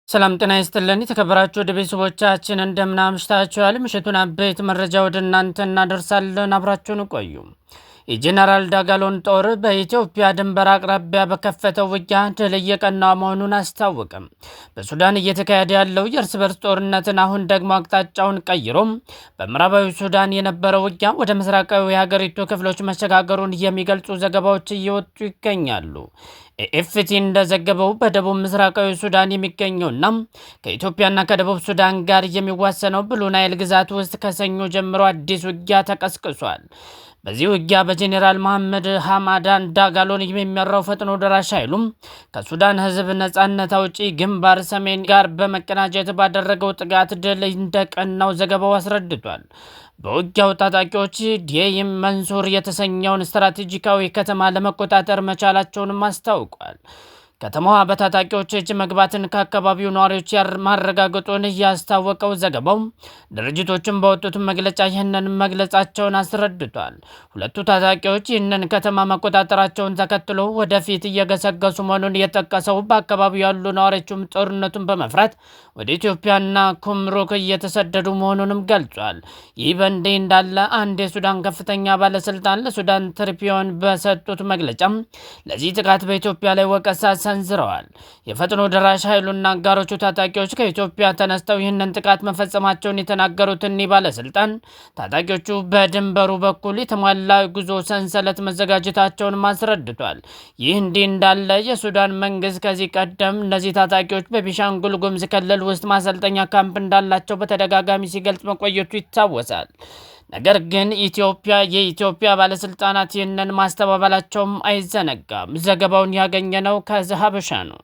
ሰላም ጤና ይስጥልን የተከበራችሁ ወደ ቤተሰቦቻችን እንደምን አምሽታችኋል? ምሽቱን አበይት መረጃ ወደ እናንተ እናደርሳለን። አብራችሁን ቆዩ። የጄኔራል ዳጋሎን ጦር በኢትዮጵያ ድንበር አቅራቢያ በከፈተው ውጊያ ድል እየቀናው መሆኑን አስታወቀም። በሱዳን እየተካሄደ ያለው የእርስ በርስ ጦርነትን አሁን ደግሞ አቅጣጫውን ቀይሮም በምዕራባዊ ሱዳን የነበረው ውጊያ ወደ ምስራቃዊ የሀገሪቱ ክፍሎች መሸጋገሩን የሚገልጹ ዘገባዎች እየወጡ ይገኛሉ። ኤኤፍቲ እንደዘገበው በደቡብ ምስራቃዊ ሱዳን የሚገኘውና ከኢትዮጵያና ከደቡብ ሱዳን ጋር የሚዋሰነው ብሉ ናይል ግዛት ውስጥ ከሰኞ ጀምሮ አዲስ ውጊያ ተቀስቅሷል። በዚህ ውጊያ በጄኔራል መሐመድ ሐማዳን ዳጋሎን የሚመራው ፈጥኖ ደራሽ ኃይሉም ከሱዳን ሕዝብ ነጻነት አውጪ ግንባር ሰሜን ጋር በመቀናጀት ባደረገው ጥቃት ድል እንደቀናው ዘገባው አስረድቷል። በውጊያው ታጣቂዎች ዲየም መንሱር የተሰኘውን ስትራቴጂካዊ ከተማ ለመቆጣጠር መቻላቸውንም አስታውቋል። ከተማዋ በታጣቂዎች እጅ መግባትን ከአካባቢው ነዋሪዎች ማረጋገጡን ያስታወቀው ዘገባው ድርጅቶችን በወጡት መግለጫ ይህንን መግለጻቸውን አስረድቷል። ሁለቱ ታጣቂዎች ይህንን ከተማ መቆጣጠራቸውን ተከትሎ ወደፊት እየገሰገሱ መሆኑን የጠቀሰው በአካባቢው ያሉ ነዋሪዎችም ጦርነቱን በመፍራት ወደ ኢትዮጵያና ኩምሩክ እየተሰደዱ መሆኑንም ገልጿል። ይህ በእንዲህ እንዳለ አንድ የሱዳን ከፍተኛ ባለስልጣን ለሱዳን ትሪቢዩን በሰጡት መግለጫ ለዚህ ጥቃት በኢትዮጵያ ላይ ወቀሳ ሰንዝረዋል። የፈጥኖ ደራሽ ኃይሉና አጋሮቹ ታጣቂዎች ከኢትዮጵያ ተነስተው ይህንን ጥቃት መፈጸማቸውን የተናገሩት እኒህ ባለስልጣን ታጣቂዎቹ በድንበሩ በኩል የተሟላ ጉዞ ሰንሰለት መዘጋጀታቸውን አስረድቷል። ይህ እንዲህ እንዳለ የሱዳን መንግስት ከዚህ ቀደም እነዚህ ታጣቂዎች በቤኒሻንጉል ጉሙዝ ክልል ውስጥ ማሰልጠኛ ካምፕ እንዳላቸው በተደጋጋሚ ሲገልጽ መቆየቱ ይታወሳል። ነገር ግን የኢትዮጵያ ባለስልጣናት ይህንን ማስተባበላቸውም አይዘነጋም። ዘገባውን ያገኘነው ከዘሀበሻ ነው።